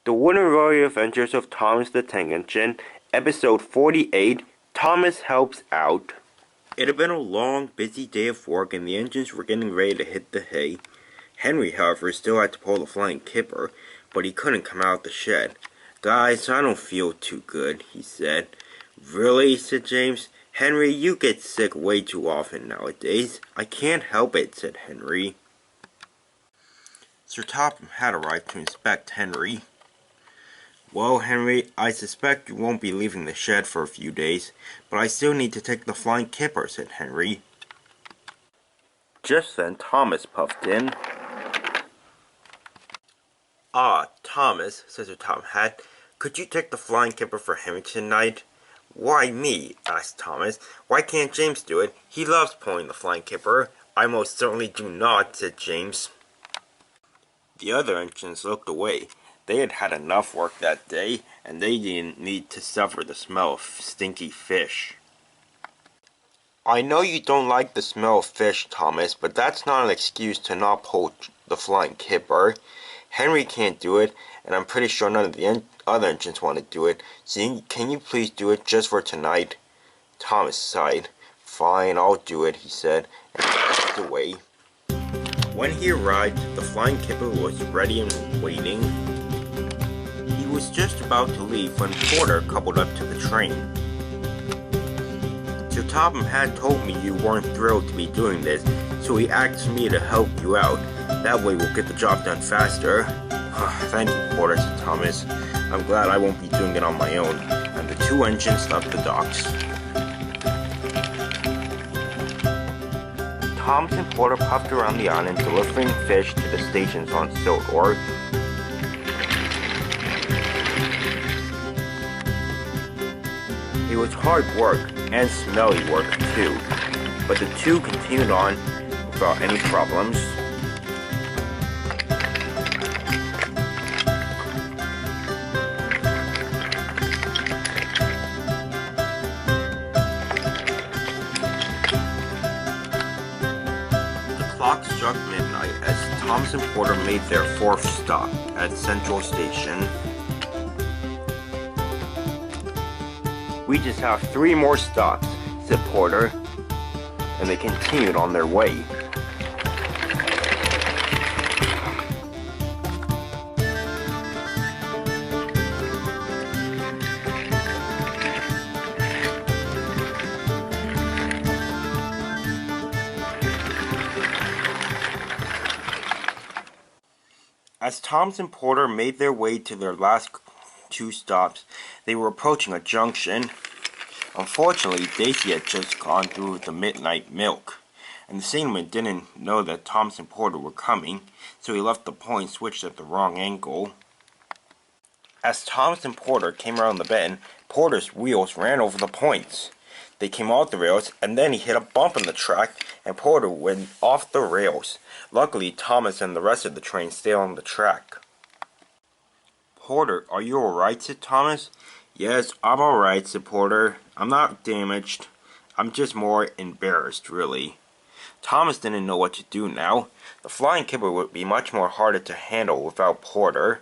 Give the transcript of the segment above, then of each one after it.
The Wooden Warrior Adventures of Thomas the Tank Engine, Episode 48, Thomas Helps Out. It had been a long, busy day of work, and the engines were getting ready to hit the hay. Henry, however, still had to pull the flying kipper, but he couldn't come out of the shed. "Guys, I don't feel too good," he said. "Really?" said James. "Henry, you get sick way too often nowadays." "I can't help it," said Henry. Sir Topham had arrived to inspect Henry. "Well, Henry, I suspect you won't be leaving the shed for a few days, but I still need to take the flying kipper," said Henry. Just then Thomas puffed in. "Ah, Thomas," said Sir Topham, "could you take the flying kipper for Henry tonight?" "Why me?" asked Thomas. "Why can't James do it? He loves pulling the flying kipper." "I most certainly do not," said James. The other engines looked away. They had had enough work that day, and they didn't need to suffer the smell of stinky fish. "I know you don't like the smell of fish, Thomas, but that's not an excuse to not pull the flying kipper. Henry can't do it, and I'm pretty sure none of the other engines want to do it, so can you please do it just for tonight?" Thomas sighed. "Fine, I'll do it," he said, and walked away. When he arrived, the flying kipper was ready and waiting. He was just about to leave when Porter coupled up to the train. "Sir Topham had told me you weren't thrilled to be doing this, so he asked me to help you out. That way we'll get the job done faster." "Thank you, Porter," said Thomas. "I'm glad I won't be doing it on my own." And the two engines left the docks. Thomas and Porter puffed around the island, delivering fish to the stations on Sildor. It was hard work, and smelly work too, but the two continued on without any problems. The clock struck midnight as Thomas and Porter made their fourth stop at Central Station. "We just have 3 more stops," said Porter, and they continued on their way. As Thomas and Porter made their way to their last 2 stops, they were approaching a junction. Unfortunately, Daisy had just gone through the midnight milk, and the signalman didn't know that Thomas and Porter were coming, so he left the point switched at the wrong angle. As Thomas and Porter came around the bend, Porter's wheels ran over the points. They came off the rails, and then he hit a bump in the track, and Porter went off the rails. Luckily, Thomas and the rest of the train stayed on the track. "Porter, are you alright?" said Thomas. "Yes, I'm alright," said Porter. "I'm not damaged. I'm just more embarrassed, really." Thomas didn't know what to do now. The flying kipper would be much more harder to handle without Porter.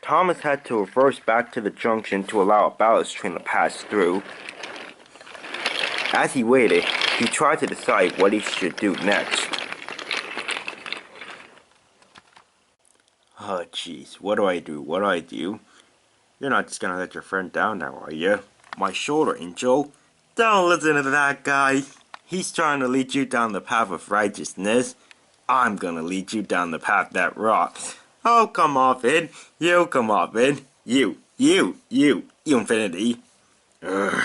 Thomas had to reverse back to the junction to allow a ballast train to pass through. As he waited, he tried to decide what he should do next. "Oh, jeez, what do I do? What do I do? You're not just gonna let your friend down now, are you? My shoulder, Angel." "Don't listen to that guy. He's trying to lead you down the path of righteousness. I'm gonna lead you down the path that rocks. Oh, come off it. You come off it. You infinity." Ugh.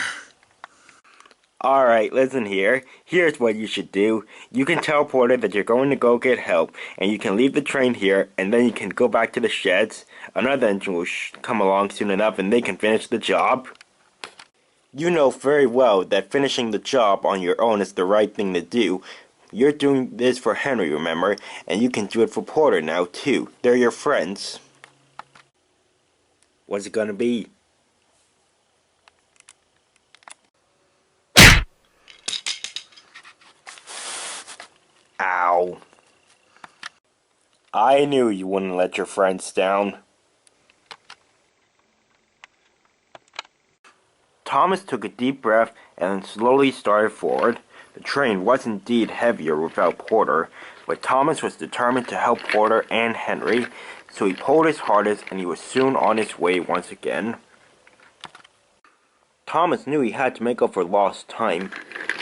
"Alright, listen here. Here's what you should do. You can tell Porter that you're going to go get help, and you can leave the train here, and then you can go back to the sheds. Another engine will come along soon enough, and they can finish the job. You know very well that finishing the job on your own is the right thing to do. You're doing this for Henry, remember? And you can do it for Porter now, too. They're your friends." "What's it gonna be?" Ow. I knew you wouldn't let your friends down. Thomas took a deep breath and then slowly started forward. The train was indeed heavier without Porter, but Thomas was determined to help Porter and Henry, so he pulled his hardest and he was soon on his way once again. Thomas knew he had to make up for lost time,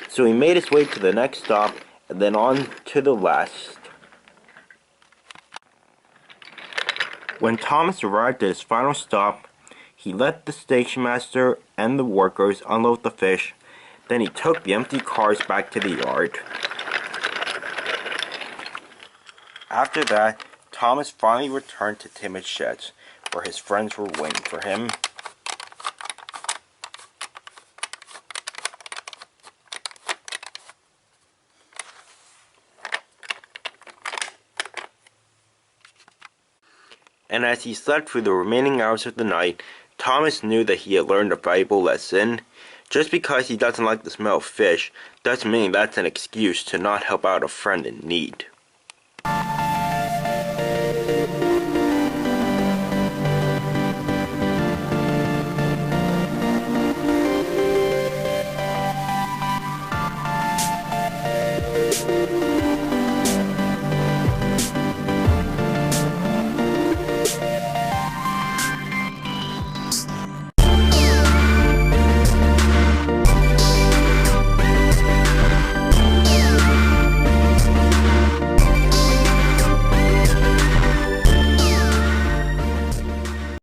so he made his way to the next stop and then on to the last. When Thomas arrived at his final stop, he let the station master and the workers unload the fish. Then he took the empty cars back to the yard. After that, Thomas finally returned to Timothy's sheds, where his friends were waiting for him. And as he slept through the remaining hours of the night, Thomas knew that he had learned a valuable lesson. Just because he doesn't like the smell of fish doesn't mean that's an excuse to not help out a friend in need.